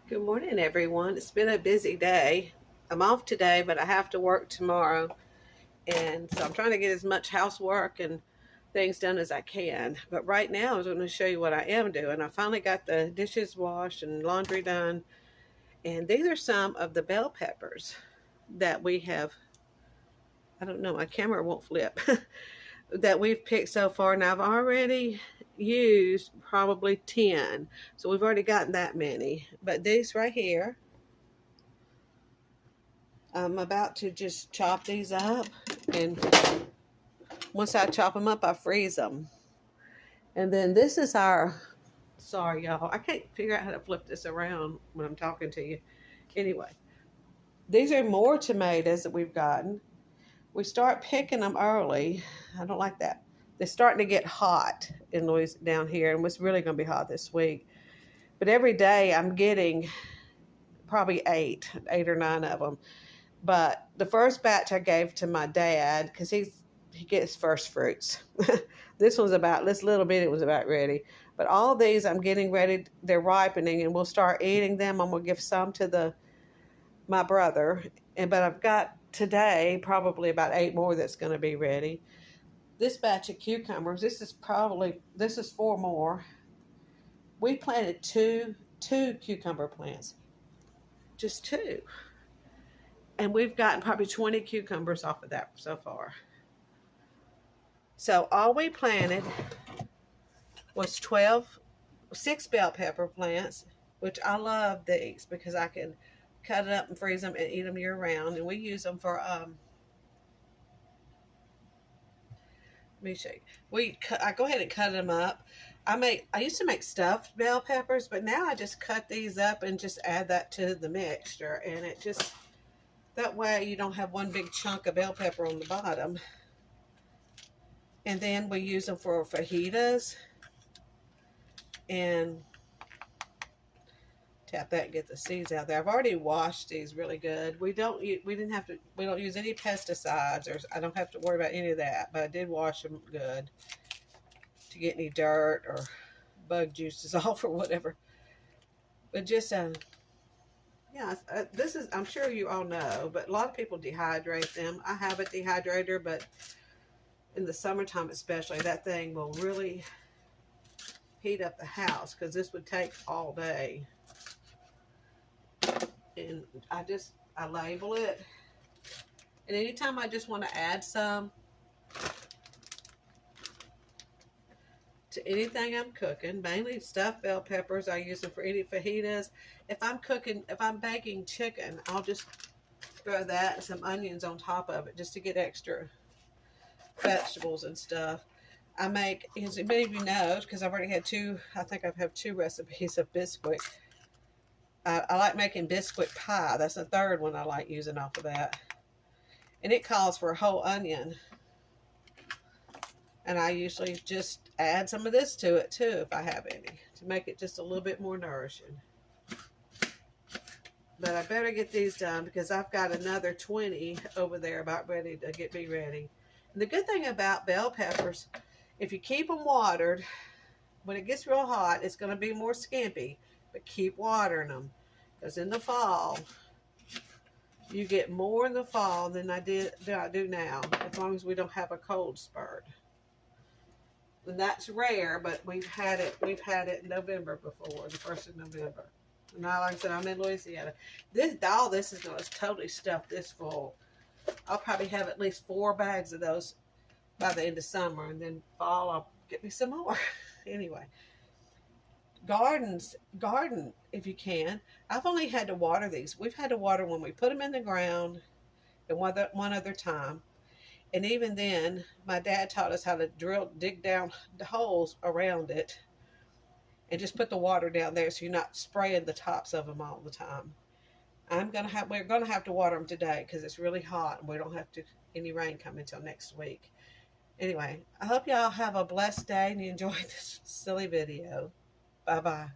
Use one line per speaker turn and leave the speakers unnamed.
Good morning, everyone. It's been a busy day. I'm off today, but I have to work tomorrow. And so I'm trying to get as much housework and things done as I can. But right now, I was going to show you what I am doing. I finally got the dishes washed and laundry done. And these are some of the bell peppers that we have. I don't know, my camera won't flip. That we've picked so far. And I've already used probably 10. So we've already gotten that many. But these right here, I'm about to just chop these up, and once I chop them up, I freeze them. And then this is our, sorry y'all, I can't figure out how to flip this around when I'm talking to you. Anyway, these are more tomatoes that we've gotten. We start picking them early. I don't like that. They're starting to get hot in Louis down here, and it's really going to be hot this week. But every day I'm getting probably eight or nine of them. But the first batch I gave to my dad because he gets first fruits. This little bit it was about ready. But all of these I'm getting ready. They're ripening, and we'll start eating them. I'm gonna give some to my brother, but I've got today probably about 8 more that's going to be ready. This batch of cucumbers. This is 4 more. We planted two cucumber plants, just two. And we've gotten probably 20 cucumbers off of that so far. So all we planted was 6 bell pepper plants, which I love these because I can cut it up and freeze them and eat them year round. And we use them for, let me show you. I go ahead and cut them up. I used to make stuffed bell peppers, but now I just cut these up and just add that to the mixture. And it just, that way you don't have one big chunk of bell pepper on the bottom. And then we use them for fajitas. And tap that and get the seeds out there. I've already washed these really good. We don't use any pesticides, or I don't have to worry about any of that. But I did wash them good to get any dirt or bug juices off or whatever. But just yeah, I'm sure you all know, but a lot of people dehydrate them. I have a dehydrator, but in the summertime especially, that thing will really heat up the house because this would take all day. And I label it. And anytime I just want to add some to anything I'm cooking, mainly stuffed bell peppers, I use them for any fajitas. If I'm baking chicken, I'll just throw that and some onions on top of it just to get extra vegetables and stuff. I make, as many of you know, because I've already had I think I have 2 recipes of Bisquick. I like making Bisquick pie. That's the third one I like using off of that. And it calls for a whole onion. And I usually just add some of this to it too, if I have any, to make it just a little bit more nourishing. But I better get these done because I've got another 20 over there about ready to get me ready. And the good thing about bell peppers, if you keep them watered, when it gets real hot, it's going to be more skimpy. But keep watering them, because in the fall, you get more in the fall than I do now, as long as we don't have a cold spurt. And that's rare, but we've had it in November before, the 1st of November. And now, like I said, I'm in Louisiana. All this is going to totally stuff this full. I'll probably have at least 4 bags of those by the end of summer, and then fall I'll get me some more. Anyway. Garden if you can. I've only had to water these. We've had to water when we put them in the ground and one other time. And even then, my dad taught us how to dig down the holes around it and just put the water down there so you're not spraying the tops of them all the time. We're gonna have to water them today because it's really hot and we don't have any rain come until next week. Anyway, I hope y'all have a blessed day and you enjoy this silly video. Bye-bye.